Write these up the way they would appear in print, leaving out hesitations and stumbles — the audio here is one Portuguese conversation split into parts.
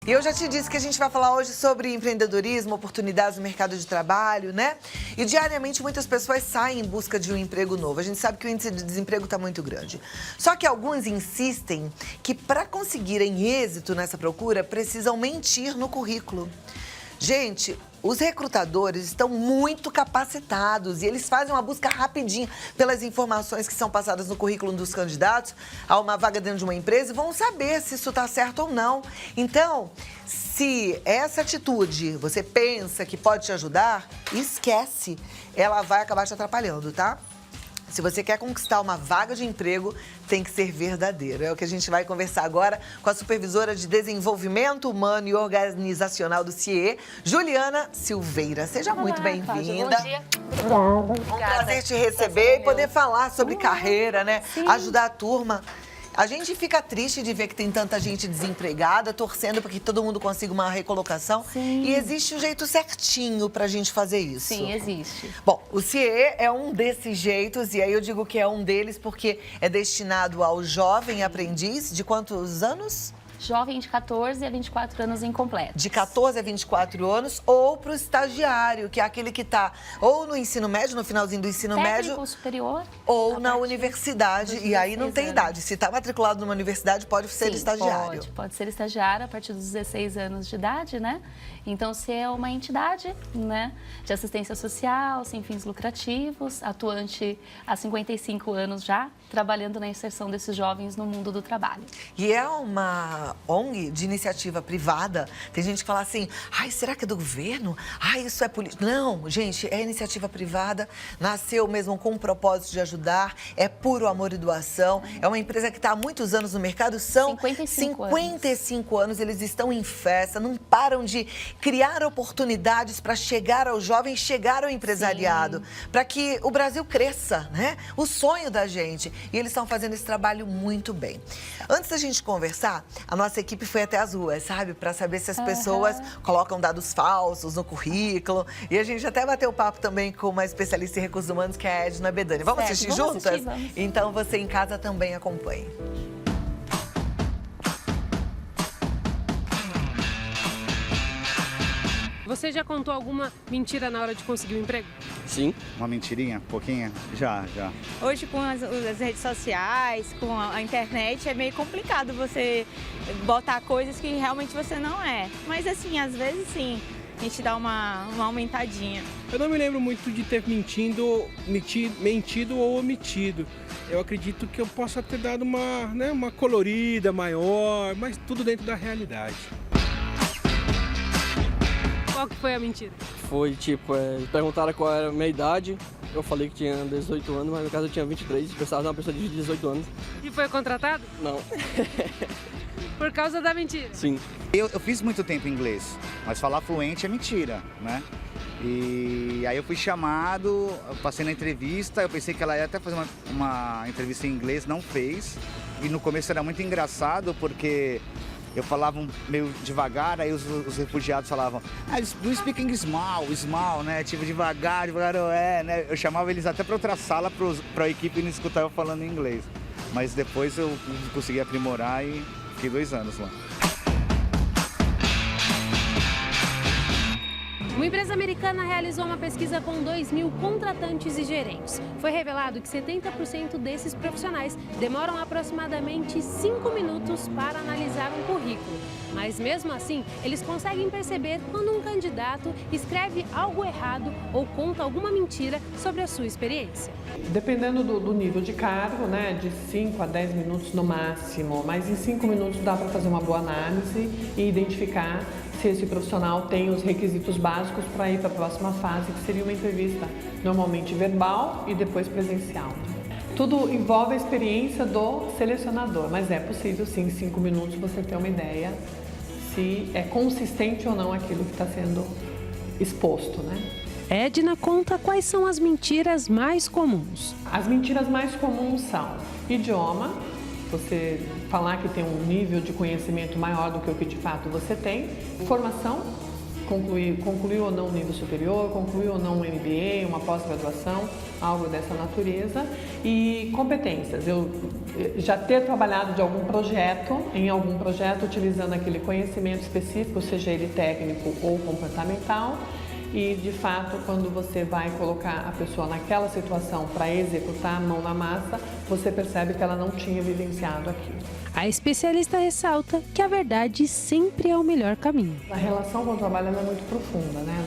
E eu já te disse que a gente vai falar hoje sobre empreendedorismo, oportunidades no mercado de trabalho, né? E diariamente muitas pessoas saem em busca de um emprego novo. A gente sabe que o índice de desemprego está muito grande. Só que alguns insistem que para conseguirem êxito nessa procura, precisam mentir no currículo. Gente, os recrutadores estão muito capacitados e eles fazem uma busca rapidinho pelas informações que são passadas no currículo dos candidatos a uma vaga dentro de uma empresa e vão saber se isso está certo ou não. Então, se essa atitude você pensa que pode te ajudar, esquece. Ela vai acabar te atrapalhando, tá? Se você quer conquistar uma vaga de emprego, tem que ser verdadeiro. É o que a gente vai conversar agora com a supervisora de Desenvolvimento Humano e Organizacional do CIE, Juliana Silveira. Seja muito bem-vinda. Bom dia. Um prazer te receber e poder falar sobre carreira, né? Sim. Ajudar a turma. A gente fica triste de ver que tem tanta gente desempregada, torcendo para que todo mundo consiga uma recolocação. Sim. E existe um jeito certinho para a gente fazer isso. Sim, existe. Bom, o CIE é um desses jeitos, e aí eu digo que é um deles porque é destinado ao jovem aprendiz de quantos anos? Jovem de 14 a 24 anos incompletos. De 14 a 24 anos, ou para o estagiário, que é aquele que está ou no ensino médio, no finalzinho do ensino médio, Técnico superior. ou a na partir universidade. dos E aí não 16 tem anos. idade. Se está matriculado numa universidade, pode ser Sim, estagiário. Pode ser estagiário a partir dos 16 anos de idade, né? Então, se é uma entidade, né, de assistência social, sem fins lucrativos, atuante há 55 anos já, trabalhando na inserção desses jovens no mundo do trabalho. E é uma ONG de iniciativa privada. Tem gente que fala assim, ai, será que é do governo? Ai, isso é político. Não, gente, é iniciativa privada, nasceu mesmo com o propósito de ajudar, é puro amor e doação. É uma empresa que está há muitos anos no mercado, são 55 anos, eles estão em festa, não param de criar oportunidades para chegar ao jovem, chegar ao empresariado, para que o Brasil cresça, né? O sonho da gente. E eles estão fazendo esse trabalho muito bem. Antes da gente conversar, a nossa equipe foi até as ruas, sabe? Para saber se as pessoas colocam dados falsos no currículo. E a gente até bateu papo também com uma especialista em recursos humanos, que é a Edna Bedani. Vamos Certo, assistir vamos juntas? assistir, vamos. Então você em casa também acompanhe. Você já contou alguma mentira na hora de conseguir um emprego? Sim. Uma mentirinha? Pouquinha? Já. Hoje, com as redes sociais, com a internet, é meio complicado você botar coisas que realmente você não é. Mas, assim, às vezes, sim, a gente dá uma aumentadinha. Eu não me lembro muito de ter mentido ou omitido. Eu acredito que eu possa ter dado uma colorida maior, mas tudo dentro da realidade. Qual que foi a mentira? Foi perguntaram qual era a minha idade, eu falei que tinha 18 anos, mas no caso eu tinha 23, precisava de uma pessoa de 18 anos. E foi contratado? Não. Por causa da mentira? Sim. Eu fiz muito tempo inglês, mas falar fluente é mentira, né? E aí eu fui chamado, eu passei na entrevista, eu pensei que ela ia até fazer uma entrevista em inglês, não fez. E no começo era muito engraçado, porque eu falava meio devagar, aí os refugiados falavam, do speak English small, né? Tipo, devagar, né? Eu chamava eles até para outra sala para a equipe não escutar eu falando inglês. Mas depois eu consegui aprimorar e fiquei 2 anos lá. Uma empresa americana realizou uma pesquisa com 2.000 contratantes e gerentes. Foi revelado que 70% desses profissionais demoram aproximadamente 5 minutos para analisar um currículo. Mas mesmo assim, eles conseguem perceber quando um candidato escreve algo errado ou conta alguma mentira sobre a sua experiência. Dependendo do nível de cargo, né, de 5 a 10 minutos no máximo, mas em 5 minutos dá para fazer uma boa análise e identificar se esse profissional tem os requisitos básicos para ir para a próxima fase, que seria uma entrevista normalmente verbal e depois presencial. Tudo envolve a experiência do selecionador, mas é possível sim, em 5 minutos você ter uma ideia se é consistente ou não aquilo que está sendo exposto, né? Edna conta quais são as mentiras mais comuns. As mentiras mais comuns são idioma, você falar que tem um nível de conhecimento maior do que o que de fato você tem, formação, concluiu ou não um nível superior, concluiu ou não um MBA, uma pós-graduação, algo dessa natureza. E competências, eu já ter trabalhado em algum projeto, utilizando aquele conhecimento específico, seja ele técnico ou comportamental. E, de fato, quando você vai colocar a pessoa naquela situação para executar a mão na massa, você percebe que ela não tinha vivenciado aquilo. A especialista ressalta que a verdade sempre é o melhor caminho. A relação com o trabalho ela é muito profunda, né?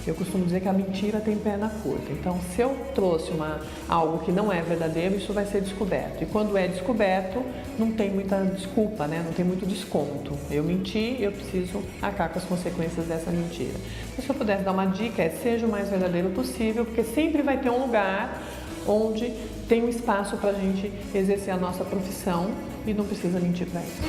Eu costumo dizer que a mentira tem perna curta. Então, se eu trouxe algo que não é verdadeiro, isso vai ser descoberto. E quando é descoberto, não tem muita desculpa, né? Não tem muito desconto. Eu menti, eu preciso arcar com as consequências dessa mentira. Mas se eu pudesse dar uma dica, seja o mais verdadeiro possível, porque sempre vai ter um lugar onde tem um espaço para a gente exercer a nossa profissão e não precisa mentir para isso.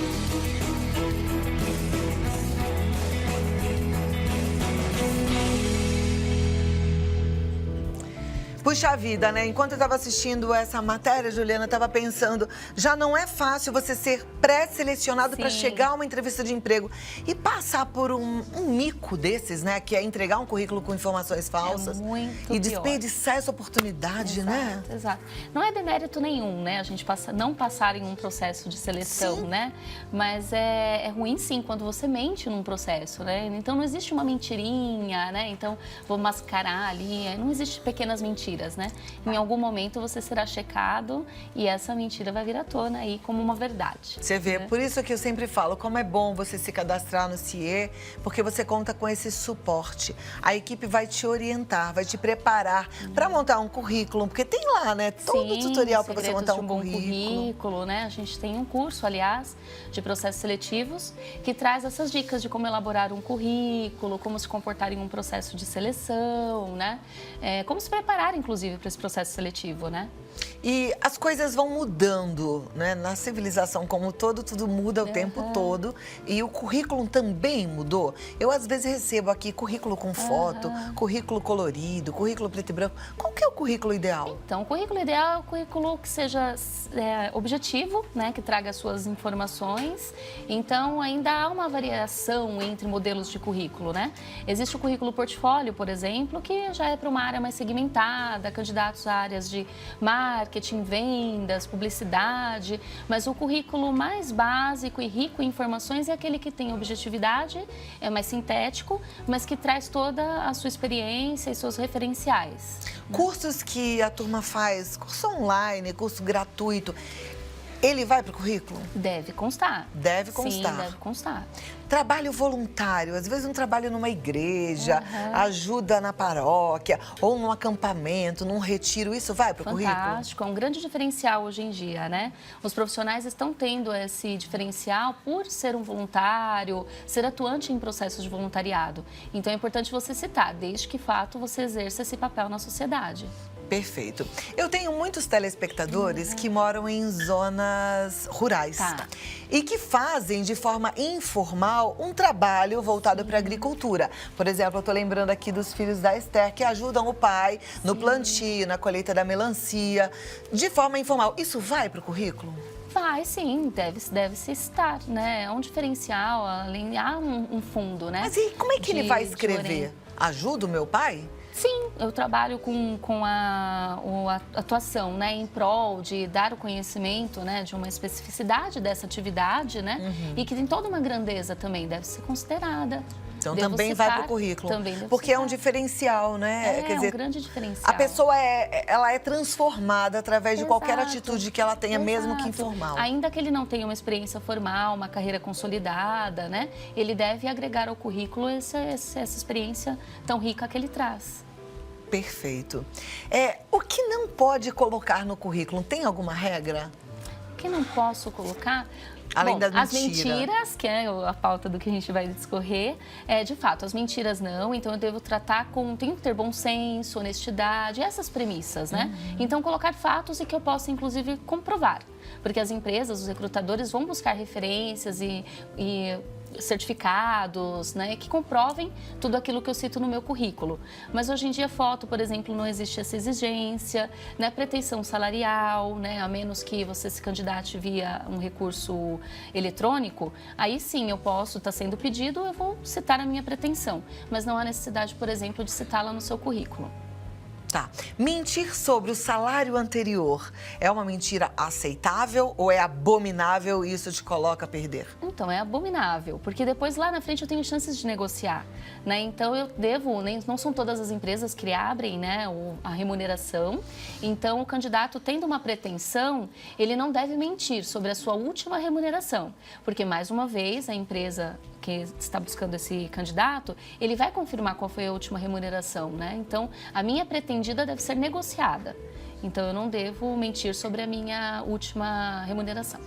Puxa vida, né? Enquanto eu estava assistindo essa matéria, Juliana, eu estava pensando, já não é fácil você ser pré-selecionado para chegar a uma entrevista de emprego e passar por um mico desses, né? Que é entregar um currículo com informações falsas e desperdiçar essa oportunidade, né? Exato. Não é demérito nenhum, né? A gente não passar em um processo de seleção, né? Mas é ruim, sim, quando você mente num processo, né? Então, não existe uma mentirinha, né? Então, vou mascarar ali. Não existe pequenas mentiras. Né? Em algum momento você será checado e essa mentira vai vir à tona aí como uma verdade. Você vê, por isso que eu sempre falo, como é bom você se cadastrar no CIE, porque você conta com esse suporte. A equipe vai te orientar, vai te preparar para montar um currículo, porque tem lá, né? Todo o tutorial para você montar um currículo, né? A gente tem um curso, aliás, de processos seletivos, que traz essas dicas de como elaborar um currículo, como se comportar em um processo de seleção, né? Como se preparar, inclusive, para esse processo seletivo, né? E as coisas vão mudando, né? Na civilização como um todo, tudo muda o tempo todo. E o currículo também mudou. Eu, às vezes, recebo aqui currículo com foto, currículo colorido, currículo preto e branco. Qual que é o currículo ideal? Então, o currículo ideal é o currículo que seja objetivo, né? Que traga as suas informações. Então, ainda há uma variação entre modelos de currículo, né? Existe o currículo portfólio, por exemplo, que já é para uma área mais segmentada, candidatos a áreas de marketing, vendas, publicidade, mas o currículo mais básico e rico em informações é aquele que tem objetividade, é mais sintético, mas que traz toda a sua experiência e seus referenciais. Cursos que a turma faz, curso online, curso gratuito, ele vai para o currículo? Deve constar. Deve constar. Sim, deve constar. Trabalho voluntário, às vezes um trabalho numa igreja, ajuda na paróquia, ou num acampamento, num retiro, isso vai para o currículo? Fantástico, é um grande diferencial hoje em dia, né? Os profissionais estão tendo esse diferencial por ser um voluntário, ser atuante em processos de voluntariado. Então é importante você citar, desde que fato você exerça esse papel na sociedade. Perfeito. Eu tenho muitos telespectadores que moram em zonas rurais e que fazem de forma informal um trabalho voltado para a agricultura. Por exemplo, eu estou lembrando aqui dos filhos da Esther que ajudam o pai no plantio, na colheita da melancia, de forma informal. Isso vai para o currículo? Vai, sim, deve-se estar, né? É um diferencial, além, há um fundo, né? Mas e como é que ele vai escrever? Ajuda o meu pai? Sim, eu trabalho com a atuação, né, em prol de dar o conhecimento, né, de uma especificidade dessa atividade, né, e que tem toda uma grandeza também, deve ser considerada. Então também vai para o currículo, porque é um diferencial, né? Quer dizer, um grande diferencial. A pessoa ela é transformada através de qualquer atitude que ela tenha, mesmo que informal. Ainda que ele não tenha uma experiência formal, uma carreira consolidada, né? Ele deve agregar ao currículo essa experiência tão rica que ele traz. Perfeito. O que não pode colocar no currículo? Tem alguma regra? O que não posso colocar? Além da mentira. As mentiras, que é a pauta do que a gente vai discorrer, de fato, as mentiras não, então eu devo tratar tenho que ter bom senso, honestidade, essas premissas, né? Então, colocar fatos e que eu possa, inclusive, comprovar, porque as empresas, os recrutadores vão buscar referências e certificados, né, que comprovem tudo aquilo que eu cito no meu currículo. Mas hoje em dia, foto, por exemplo, não existe essa exigência, né, pretensão salarial, né, a menos que você se candidate via um recurso eletrônico, aí sim eu posso, está sendo pedido, eu vou citar a minha pretensão, mas não há necessidade, por exemplo, de citá-la no seu currículo. Tá. Mentir sobre o salário anterior é uma mentira aceitável ou é abominável e isso te coloca a perder? Então, é abominável, porque depois lá na frente eu tenho chances de negociar, né? Então, eu devo, não são todas as empresas que abrem, né, a remuneração. Então, o candidato tendo uma pretensão, ele não deve mentir sobre a sua última remuneração, porque, mais uma vez, a empresa que está buscando esse candidato, ele vai confirmar qual foi a última remuneração, né? Então, a minha pretendida deve ser negociada. Então, eu não devo mentir sobre a minha última remuneração.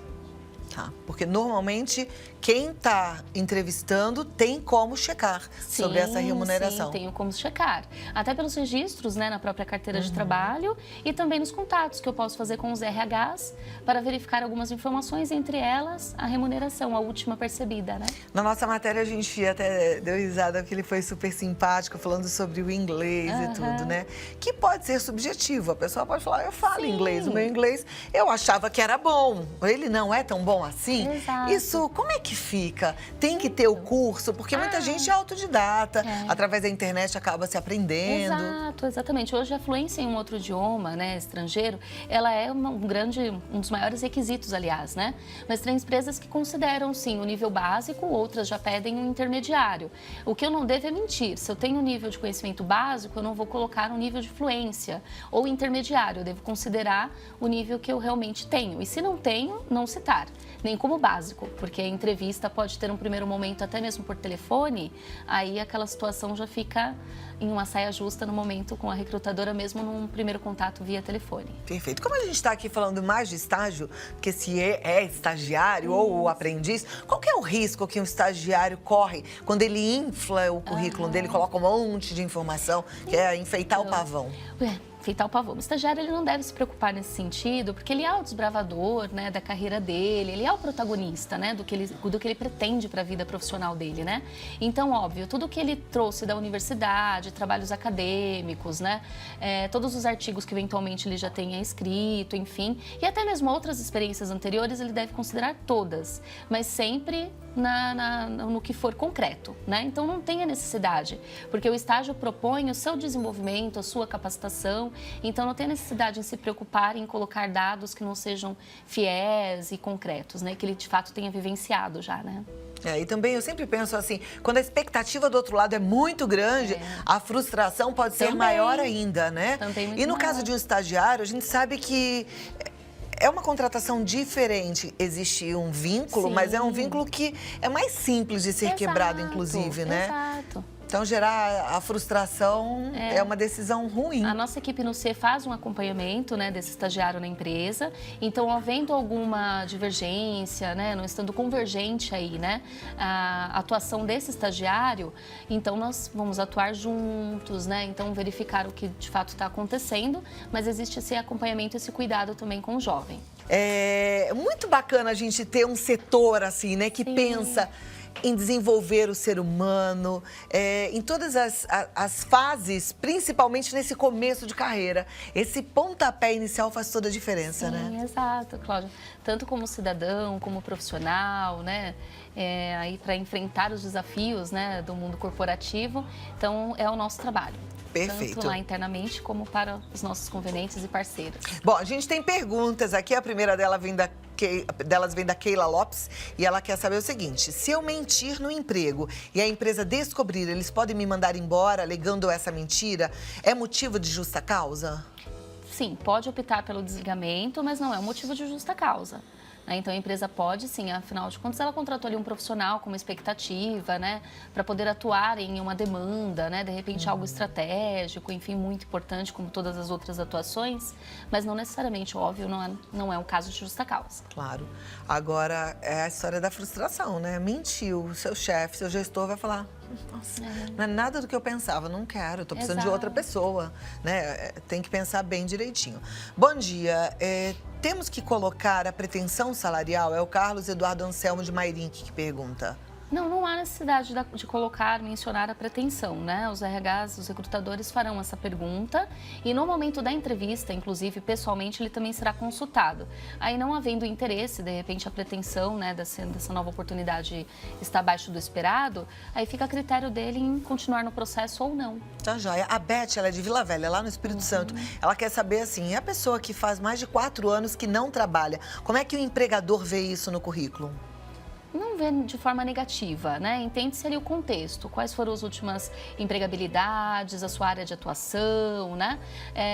Tá, porque normalmente quem está entrevistando tem como checar sobre essa remuneração. Sim, tenho como checar. Até pelos registros, né, na própria carteira de trabalho e também nos contatos que eu posso fazer com os RHs para verificar algumas informações, entre elas a remuneração, a última percebida, né? Na nossa matéria a gente até deu risada porque ele foi super simpático falando sobre o inglês e tudo, né? Que pode ser subjetivo. A pessoa pode falar, eu falo inglês, o meu inglês eu achava que era bom. Ele não é tão bom assim. Exato. Isso, como é que fica? Tem que ter o curso, porque muita gente é autodidata, através da internet acaba se aprendendo. Exato, exatamente. Hoje a fluência em um outro idioma, né, estrangeiro, ela é um dos maiores requisitos, aliás, né? Mas tem empresas que consideram, sim, o nível básico, outras já pedem um intermediário. O que eu não devo é mentir. Se eu tenho um nível de conhecimento básico, eu não vou colocar um nível de fluência ou intermediário. Eu devo considerar o nível que eu realmente tenho. E se não tenho, não citar. Nem como básico, porque a entrevista pode ter um primeiro momento até mesmo por telefone, aí aquela situação já fica em uma saia justa no momento com a recrutadora, mesmo num primeiro contato via telefone. Perfeito. Como a gente está aqui falando mais de estágio, porque se é estagiário ou o aprendiz, qual que é o risco que um estagiário corre quando ele infla o currículo dele, coloca um monte de informação, que é enfeitar o pavão? Enfeitar o pavão. O estagiário, ele não deve se preocupar nesse sentido, porque ele é o desbravador, né, da carreira dele, ele é o protagonista, né, do que ele pretende para a vida profissional dele, né? Então, óbvio, tudo que ele trouxe da universidade, trabalhos acadêmicos, né, todos os artigos que eventualmente ele já tenha escrito, enfim, e até mesmo outras experiências anteriores, ele deve considerar todas, mas sempre no que for concreto, né? Então, não tem a necessidade, porque o estágio propõe o seu desenvolvimento, a sua capacitação, então não tem necessidade em se preocupar em colocar dados que não sejam fiéis e concretos, né? Que ele, de fato, tenha vivenciado já, né? E também eu sempre penso assim, quando a expectativa do outro lado é muito grande, a frustração pode ser maior ainda, né? Também muito e no maior. caso de um estagiário, a gente sabe que é uma contratação diferente. Existe um vínculo, mas é um vínculo que é mais simples de ser quebrado, inclusive, né? Exato. Então, gerar a frustração é uma decisão ruim. A nossa equipe no C faz um acompanhamento, né, desse estagiário na empresa. Então, havendo alguma divergência, né, não estando convergente aí, né, a atuação desse estagiário, então nós vamos atuar juntos, né, então verificar o que de fato está acontecendo, mas existe esse acompanhamento, esse cuidado também com o jovem. É muito bacana a gente ter um setor assim, né, que pensa em desenvolver o ser humano, em todas as fases, principalmente nesse começo de carreira. Esse pontapé inicial faz toda a diferença, né? Sim, exato, Cláudia. Tanto como cidadão, como profissional, né? Aí para enfrentar os desafios, né, do mundo corporativo. Então, é o nosso trabalho. Perfeito. Tanto lá internamente como para os nossos convenientes e parceiros. Bom, a gente tem perguntas aqui. A primeira delas vem da Keila Lopes e ela quer saber o seguinte: se eu mentir no emprego e a empresa descobrir, eles podem me mandar embora alegando essa mentira? É motivo de justa causa? Sim, pode optar pelo desligamento, mas não é um motivo de justa causa. Então, a empresa pode, sim, afinal de contas, ela contratou ali um profissional com uma expectativa, né, para poder atuar em uma demanda, né, de repente algo estratégico, enfim, muito importante, como todas as outras atuações, mas não necessariamente, óbvio, não é um caso de justa causa. Claro. Agora, é a história da frustração, né? Mentiu, seu chefe, seu gestor vai falar: nossa, não é nada do que eu pensava, não quero, estou precisando de outra pessoa, né? Tem que pensar bem direitinho. Bom dia, temos que colocar a pretensão salarial? É o Carlos Eduardo Anselmo de Mairink que pergunta. Não há necessidade de mencionar a pretensão, né? Os RHs, os recrutadores farão essa pergunta e no momento da entrevista, inclusive pessoalmente, ele também será consultado. Aí não havendo interesse, de repente a pretensão, né, dessa nova oportunidade está abaixo do esperado, aí fica a critério dele em continuar no processo ou não. Tá joia. A Beth, ela é de Vila Velha, lá no Espírito Santo. Ela quer saber, assim, a pessoa que faz mais de 4 anos que não trabalha, como é que o empregador vê isso no currículo? Não vê de forma negativa, né? Entende-se ali o contexto, quais foram as últimas empregabilidades, a sua área de atuação, né?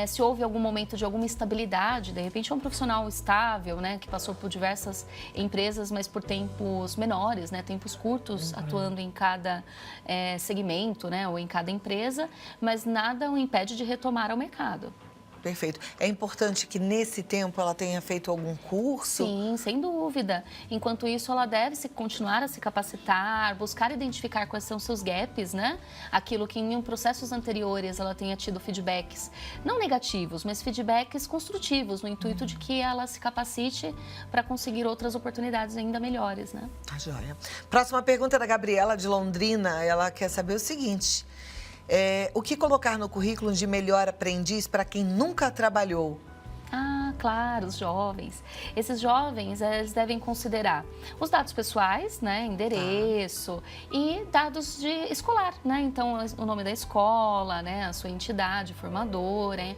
Se houve algum momento de alguma instabilidade, de repente é um profissional estável, né? Que passou por diversas empresas, mas por tempos menores, né? Tempos curtos, atuando em cada segmento, né? Ou em cada empresa, mas nada o impede de retomar ao mercado. Perfeito. É importante que nesse tempo ela tenha feito algum curso? Sim, sem dúvida. Enquanto isso, ela deve continuar a se capacitar, buscar identificar quais são seus gaps, né? Aquilo que em processos anteriores ela tenha tido feedbacks, não negativos, mas feedbacks construtivos, no intuito de que ela se capacite para conseguir outras oportunidades ainda melhores, né? Tá joia. Próxima pergunta é da Gabriela, de Londrina. Ela quer saber o seguinte: o que colocar no currículo de melhor aprendiz para quem nunca trabalhou? Ah, claro, os jovens. Esses jovens, eles devem considerar os dados pessoais, né, endereço e dados de escolar, né? Então, o nome da escola, né, a sua entidade formadora,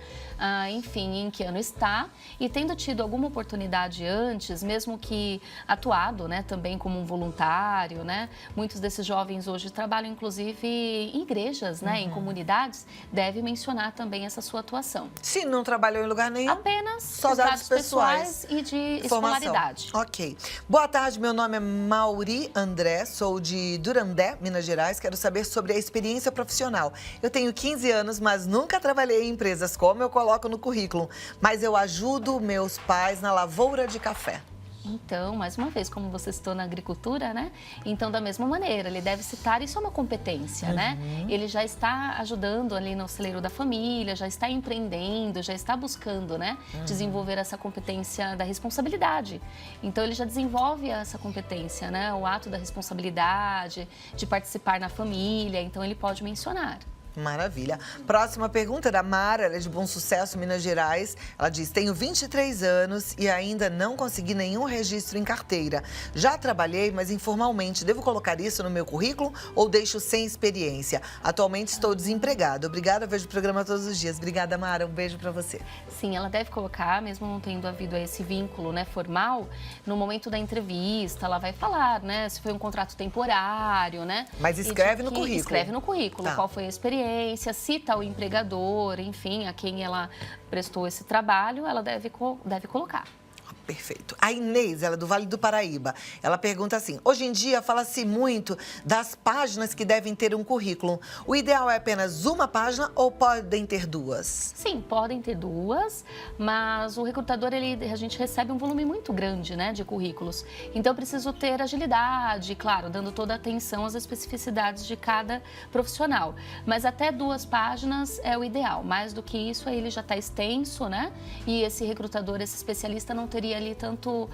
enfim, em que ano está. E tendo tido alguma oportunidade antes, mesmo que atuado, né, também como um voluntário, né? Muitos desses jovens hoje trabalham, inclusive, em igrejas, né, em comunidades, deve mencionar também essa sua atuação. Se não trabalhou em lugar nenhum? Apenas só os dados pessoais e de escolaridade. Ok. Boa tarde, meu nome é Mauri André, sou de Durandé, Minas Gerais. Quero saber sobre a experiência profissional. Eu tenho 15 anos, mas nunca trabalhei em empresas, como eu coloco no currículo. Mas eu ajudo meus pais na lavoura de café. Então, mais uma vez, como você citou na agricultura, né? Então, da mesma maneira, ele deve citar, isso é uma competência, né? Ele já está ajudando ali no celeiro da família, já está empreendendo, já está buscando, né? Desenvolver essa competência da responsabilidade. Então, ele já desenvolve essa competência, né? O ato da responsabilidade, de participar na família, então ele pode mencionar. Maravilha. Próxima pergunta da Mara, ela é de Bom Sucesso, Minas Gerais. Ela diz: tenho 23 anos e ainda não consegui nenhum registro em carteira. Já trabalhei, mas informalmente. Devo colocar isso no meu currículo ou deixo sem experiência? Atualmente estou desempregada. Obrigada, vejo o programa todos os dias. Obrigada, Mara. Um beijo pra você. Sim, ela deve colocar, mesmo não tendo havido esse vínculo, né, formal, no momento da entrevista, ela vai falar, né, se foi um contrato temporário, né? Mas escreve no currículo. Escreve no currículo, Tá. Qual foi a experiência, cita o empregador, enfim, a quem ela prestou esse trabalho, ela deve colocar. Perfeito. A Inês, ela é do Vale do Paraíba. Ela pergunta assim: hoje em dia fala-se muito das páginas que devem ter um currículo. O ideal é apenas uma página ou podem ter duas? Sim, podem ter duas, mas o recrutador, a gente recebe um volume muito grande, né, de currículos. Então, eu preciso ter agilidade, claro, dando toda a atenção às especificidades de cada profissional. Mas até 2 páginas é o ideal. Mais do que isso, aí ele já está extenso, né? E esse recrutador, esse especialista, não teria ali tanto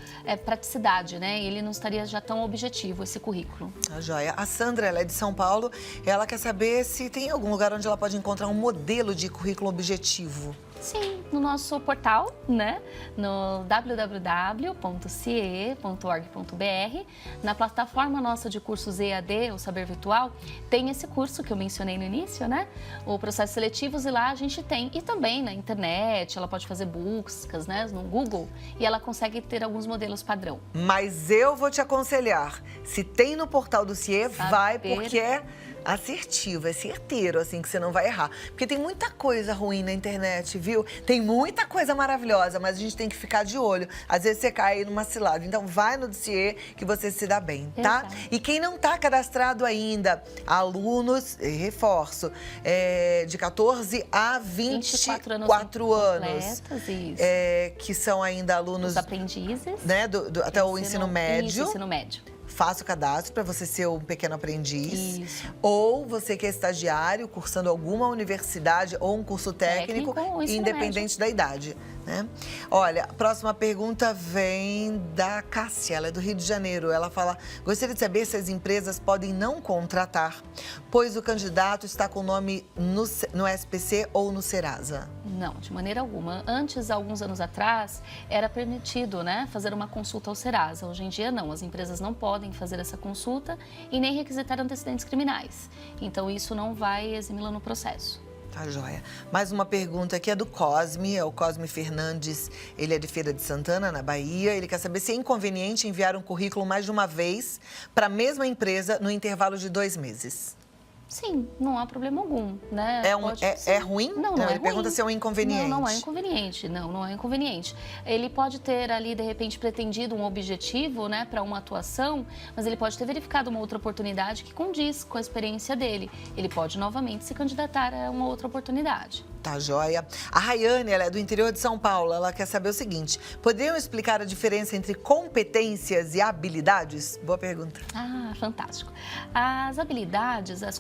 praticidade, né? Ele não estaria já tão objetivo, esse currículo. A joia. A Sandra, ela é de São Paulo. Ela quer saber se tem algum lugar onde ela pode encontrar um modelo de currículo objetivo. Sim, no nosso portal, né? No www.cie.org.br, na plataforma nossa de cursos EAD, o Saber Virtual, tem esse curso que eu mencionei no início, né? O Processos Seletivos, e lá a gente tem. E também na internet, ela pode fazer buscas, né? No Google, e ela consegue ter alguns modelos padrão. Mas eu vou te aconselhar, se tem no portal do CIE, vai, porque é assertivo, é certeiro, assim, que você não vai errar. Porque tem muita coisa ruim na internet, viu? Tem muita coisa maravilhosa, mas a gente tem que ficar de olho. Às vezes você cai numa cilada. Então, vai no CIE que você se dá bem, tá? Exato. E quem não tá cadastrado ainda, alunos, reforço, de 14 a 24 anos. Completos, isso. Que são ainda alunos, Os aprendizes. né, até o ensino médio. Isso, ensino médio. Faça o cadastro para você ser um pequeno aprendiz. Isso. Ou você que é estagiário, cursando alguma universidade ou um curso técnico Técnico ou ensino independente da idade. né? Olha, a próxima pergunta vem da Cássia, ela é do Rio de Janeiro. Ela fala, gostaria de saber se as empresas podem não contratar, pois o candidato está com o nome no SPC ou no Serasa. Não, de maneira alguma. Antes, alguns anos atrás, era permitido, né, fazer uma consulta ao Serasa. Hoje em dia, não. As empresas não podem fazer essa consulta e nem requisitar antecedentes criminais. Então, isso não vai eximi-la no processo. Tá joia. Mais uma pergunta aqui é do Cosme, é o Cosme Fernandes, ele é de Feira de Santana, na Bahia. Ele quer saber se é inconveniente enviar um currículo mais de uma vez para a mesma empresa no intervalo de 2 meses. Sim, não há problema algum, né? É ruim? Não é ele ruim. pergunta se é um inconveniente. Não é inconveniente. Não é inconveniente. Ele pode ter ali, de repente, pretendido um objetivo, né, para uma atuação, mas ele pode ter verificado uma outra oportunidade que condiz com a experiência dele. Ele pode novamente se candidatar a uma outra oportunidade. Tá joia. A Rayane, ela é do interior de São Paulo. Ela quer saber o seguinte: poderiam explicar a diferença entre competências e habilidades? Boa pergunta. Ah, fantástico. As habilidades, as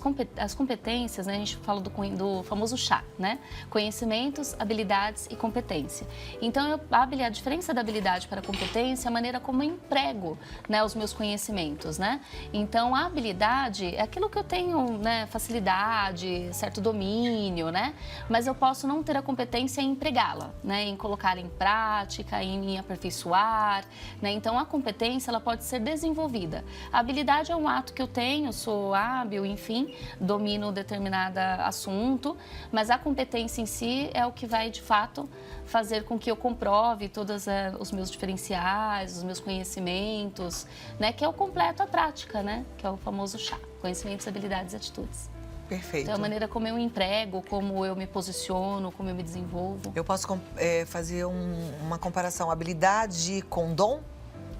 competências, né, a gente fala do famoso chá, né? Conhecimentos, habilidades e competência. Então, a diferença da habilidade para a competência é a maneira como eu emprego, né, os meus conhecimentos, né? Então, a habilidade é aquilo que eu tenho, né, facilidade, certo domínio, né? Mas eu posso não ter a competência em empregá-la, né? Em colocar em prática, em me aperfeiçoar, né? Então, a competência, ela pode ser desenvolvida. A habilidade é um ato que eu tenho, sou hábil, enfim, domino determinado assunto, mas a competência em si é o que vai, de fato, fazer com que eu comprove todos os meus diferenciais, os meus conhecimentos, né? Que é o completo, a prática, né? Que é o famoso chá, conhecimentos, habilidades e atitudes. Perfeito. Então, a maneira como eu emprego, como eu me posiciono, como eu me desenvolvo. Eu posso fazer uma comparação, habilidade com dom?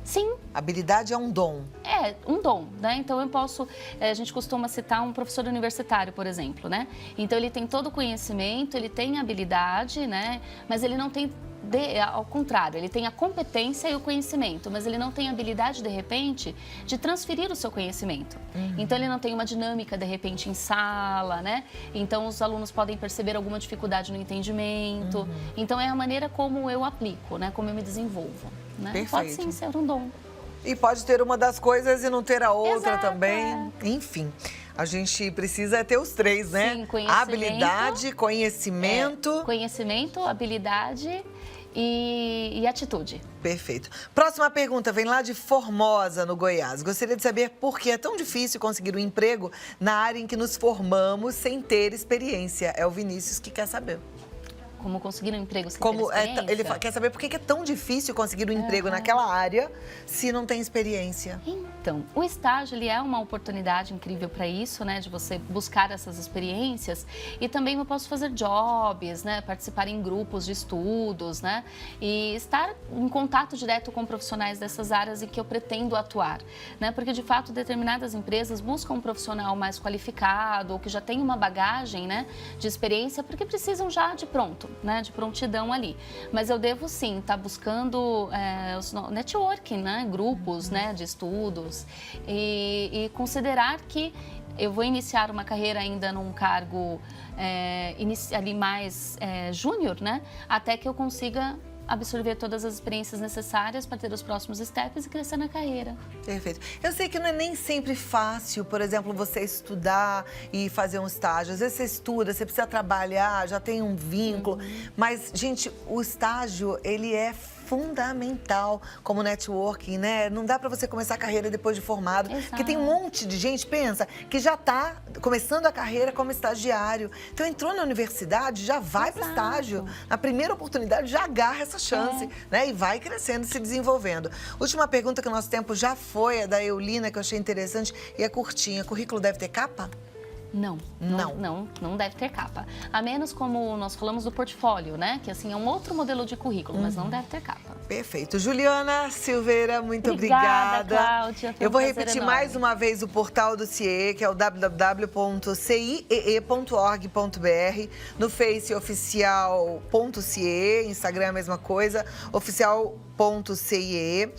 Sim. Habilidade é um dom. É, um dom, né? Então, eu posso... a gente costuma citar um professor universitário, por exemplo, né? Então, ele tem todo o conhecimento, ele tem habilidade, né? Mas ele não tem... ao contrário, ele tem a competência e o conhecimento, mas ele não tem a habilidade, de repente, de transferir o seu conhecimento. Então, ele não tem uma dinâmica, de repente, em sala, né? Então, os alunos podem perceber alguma dificuldade no entendimento. Então, é a maneira como eu aplico, né? Como eu me desenvolvo. Né? Perfeito. Pode sim ser um dom. E pode ter uma das coisas e não ter a outra. Exato, também. Enfim, a gente precisa ter os 3, né? Sim, conhecimento. Habilidade, conhecimento. Conhecimento, habilidade e atitude. Perfeito. Próxima pergunta vem lá de Formosa, no Goiás. Gostaria de saber por que é tão difícil conseguir um emprego na área em que nos formamos sem ter experiência. É o Vinícius que quer saber. Como conseguir um emprego sem ter experiência? Ele quer saber por que é tão difícil conseguir um emprego naquela área se não tem experiência. Então, o estágio, ele é uma oportunidade incrível para isso, né? De você buscar essas experiências. E também eu posso fazer jobs, né? Participar em grupos de estudos, né? E estar em contato direto com profissionais dessas áreas em que eu pretendo atuar, né? Porque, de fato, determinadas empresas buscam um profissional mais qualificado ou que já tem uma bagagem, né? De experiência, porque precisam já de pronto. Né, de prontidão ali. Mas eu devo sim estar buscando os networking, né, grupos, né, de estudos e considerar que eu vou iniciar uma carreira ainda num cargo ali mais júnior, né, até que eu consiga absorver todas as experiências necessárias para ter os próximos steps e crescer na carreira. Perfeito. Eu sei que não é nem sempre fácil, por exemplo, você estudar e fazer um estágio. Às vezes você estuda, você precisa trabalhar, já tem um vínculo. Mas, gente, o estágio, ele é fundamental como networking, né? Não dá para você começar a carreira depois de formado. Exato. Porque tem um monte de gente, pensa, que já está começando a carreira como estagiário. Então, entrou na universidade, já vai para o estágio. Na primeira oportunidade, já agarra essa chance, né? E vai crescendo, se desenvolvendo. Última pergunta que o nosso tempo já foi, é da Eulina, que eu achei interessante, e é curtinha. Currículo deve ter capa? Não deve ter capa. A menos como nós falamos do portfólio, né? Que assim é um outro modelo de currículo, mas não deve ter capa. Perfeito. Juliana Silveira, muito Obrigada, obrigada. Cláudia. Eu vou repetir mais uma vez o portal do CIEE, que é o www.ciee.org.br. No Face, oficial.ciee, Instagram a mesma coisa, oficial.ciee.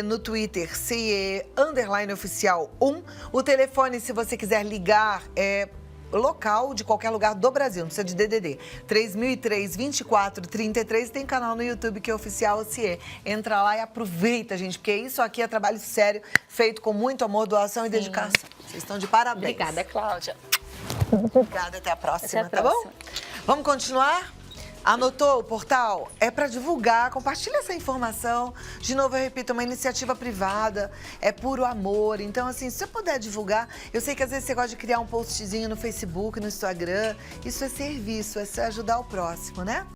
No Twitter, CIEE_oficial 1. O telefone, se você quiser ligar, é local de qualquer lugar do Brasil, não precisa de DDD. 3003-2433, tem canal no YouTube que é oficial CIE. Entra lá e aproveita, gente, porque isso aqui é trabalho sério, feito com muito amor, doação e dedicação. Vocês estão de parabéns. Obrigada, Cláudia. Obrigada, até a próxima, Até a tá próxima. bom? Vamos continuar? Anotou o portal? É para divulgar, compartilha essa informação. De novo, eu repito, é uma iniciativa privada, é puro amor. Então, assim, se você puder divulgar, eu sei que às vezes você gosta de criar um postzinho no Facebook, no Instagram. Isso é serviço, é ajudar o próximo, né?